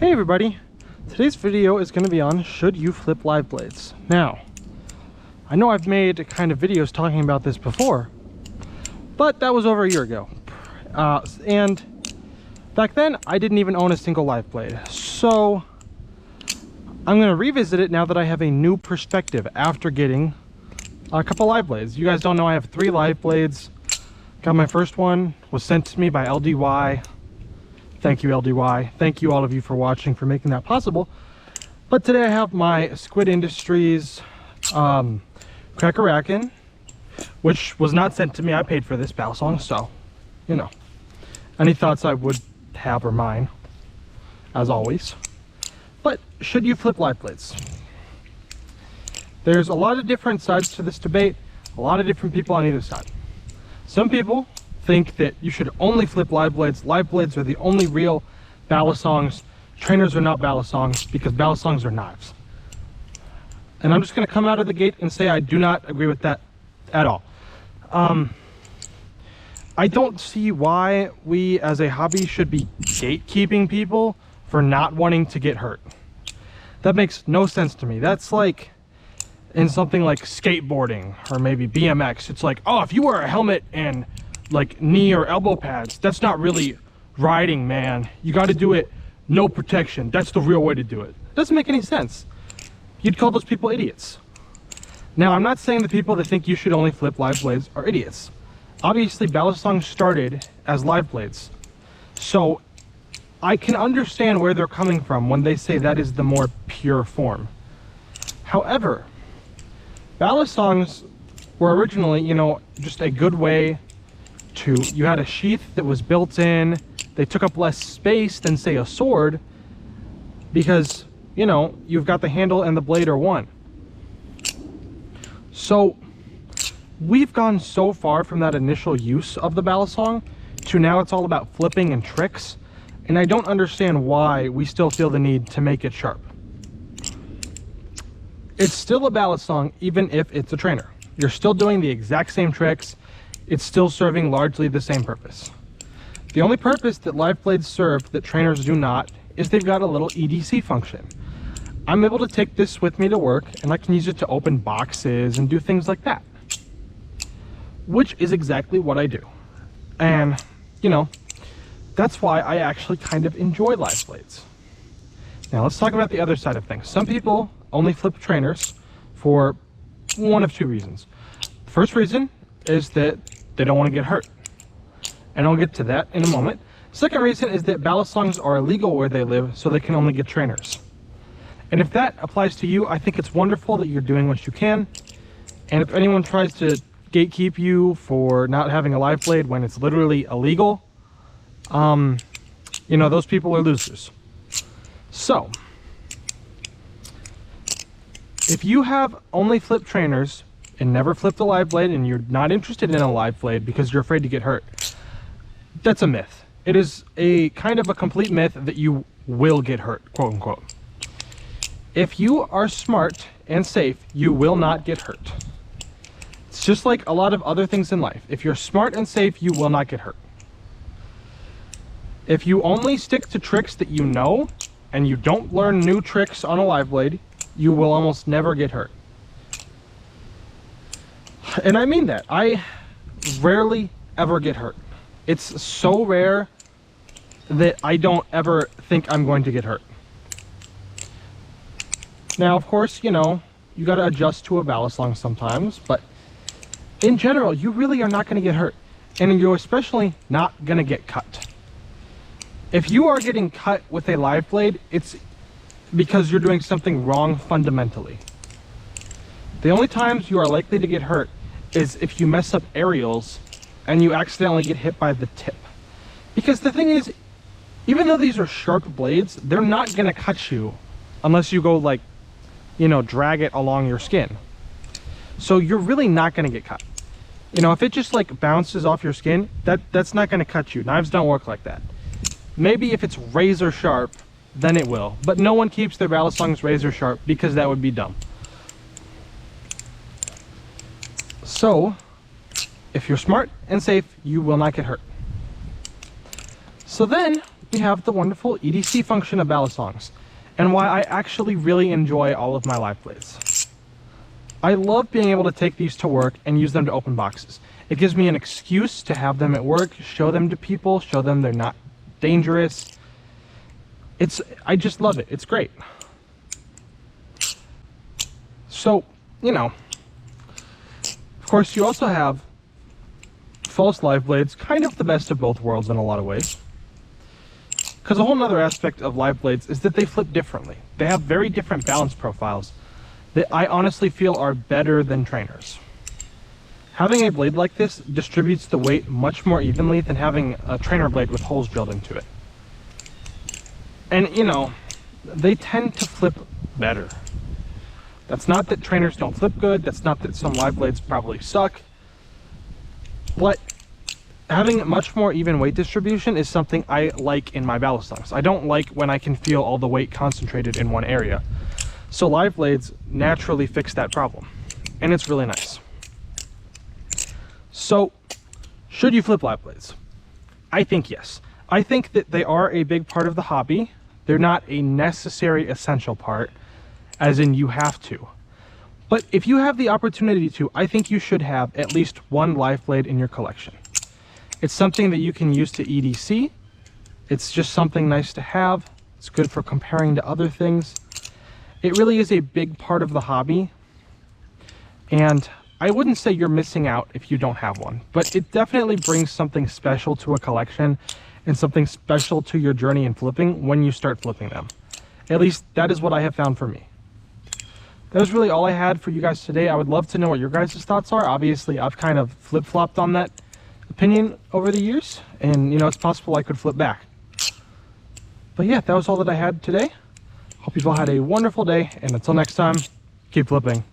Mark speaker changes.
Speaker 1: Hey everybody, today's video is going to be on should you flip live blades. Now, I know I've made kind of videos talking about this before, but that was over a year ago. And back then I didn't even own a single live blade. So I'm going to revisit it now that I have a new perspective after getting a couple live blades. You guys don't know I have 3 live blades. Got my first one, was sent to me by LDY. Thank you, LDY. Thank you all of you for watching, for making that possible. But today I have my Squid Industries Krake Raken, which was not sent to me. I paid for this balisong, so, you know. Any thoughts I would have are mine, as always. But should you flip live blades? There's a lot of different sides to this debate, a lot of different people on either side. Some people think that you should only flip live blades. Live blades are the only real balisongs. Trainers are not balisongs because balisongs are knives. And I'm just going to come out of the gate and say I do not agree with that at all. I don't see why we as a hobby should be gatekeeping people for not wanting to get hurt. That makes no sense to me. That's like in something like skateboarding or maybe BMX. It's like, oh, if you wear a helmet and like knee or elbow pads, that's not really riding, man. You got to do it no protection. That's the real way to do it. Doesn't make any sense. You'd call those people idiots. Now, I'm not saying the people that think you should only flip live blades are idiots. Obviously, balisongs started as live blades. So I can understand where they're coming from when they say that is the more pure form. However, balisongs were originally, you know, just a good way to, you had a sheath that was built in. They took up less space than, say, a sword because, you know, you've got the handle and the blade are one. So we've gone so far from that initial use of the balisong to now it's all about flipping and tricks, and I don't understand why we still feel the need to make it sharp. It's still a balisong even if it's a trainer. You're still doing the exact same tricks. It's still serving largely the same purpose. The only purpose that live blades serve that trainers do not is they've got a little EDC function. I'm able to take this with me to work and I can use it to open boxes and do things like that, which is exactly what I do. And, you know, that's why I actually kind of enjoy live blades. Now let's talk about the other side of things. Some people only flip trainers for one of 2 reasons. The first reason is that they don't want to get hurt, and I'll get to that in a moment. Second reason is that balisongs are illegal where they live, so they can only get trainers. And if that applies to you, I think it's wonderful that you're doing what you can. And if anyone tries to gatekeep you for not having a live blade when it's literally illegal, you know, those people are losers. So if you have only flipped trainers and never flipped a live blade and you're not interested in a live blade because you're afraid to get hurt, that's a myth. It is a kind of a complete myth that you will get hurt, quote unquote. If you are smart and safe, you will not get hurt. It's just like a lot of other things in life. If you're smart and safe, you will not get hurt. If you only stick to tricks that you know and you don't learn new tricks on a live blade, you will almost never get hurt. And I mean that. I rarely ever get hurt. It's so rare that I don't ever think I'm going to get hurt. Now, of course, you know, you got to adjust to a balisong sometimes, but in general, you really are not going to get hurt. And you're especially not going to get cut. If you are getting cut with a live blade, it's because you're doing something wrong fundamentally. The only times you are likely to get hurt is if you mess up aerials and you accidentally get hit by the tip. Because the thing is, even though these are sharp blades, they're not gonna cut you unless you go, like, you know, drag it along your skin. So you're really not gonna get cut. You know, if it just like bounces off your skin, that's not gonna cut you. Knives don't work like that. Maybe if it's razor sharp, then it will. But no one keeps their balisongs razor sharp because that would be dumb. So if you're smart and safe, you will not get hurt. So then we have the wonderful EDC function of balisongs, and why I actually really enjoy all of my live blades. I love being able to take these to work and use them to open boxes. It gives me an excuse to have them at work, show them to people, show them they're not dangerous. I just love it. It's great. So, you know, of course you also have false live blades, kind of the best of both worlds in a lot of ways. Because a whole nother aspect of live blades is that they flip differently. They have very different balance profiles that I honestly feel are better than trainers. Having a blade like this distributes the weight much more evenly than having a trainer blade with holes drilled into it. And you know, they tend to flip better. That's not that trainers don't flip good, that's not that some live blades probably suck, but having much more even weight distribution is something I like in my balisongs. I don't like when I can feel all the weight concentrated in one area. So live blades naturally fix that problem, and it's really nice. So, should you flip live blades? I think yes. I think that they are a big part of the hobby. They're not a necessary essential part, as in you have to. But if you have the opportunity to, I think you should have at least one live blade in your collection. It's something that you can use to EDC. It's just something nice to have. It's good for comparing to other things. It really is a big part of the hobby, and I wouldn't say you're missing out if you don't have one, but it definitely brings something special to a collection and something special to your journey in flipping when you start flipping them. At least that is what I have found for me. That was really all I had for you guys today. I would love to know what your guys' thoughts are. Obviously, I've kind of flip-flopped on that opinion over the years, and you know, it's possible I could flip back. But yeah, that was all that I had today. Hope you all had a wonderful day, and until next time, keep flipping.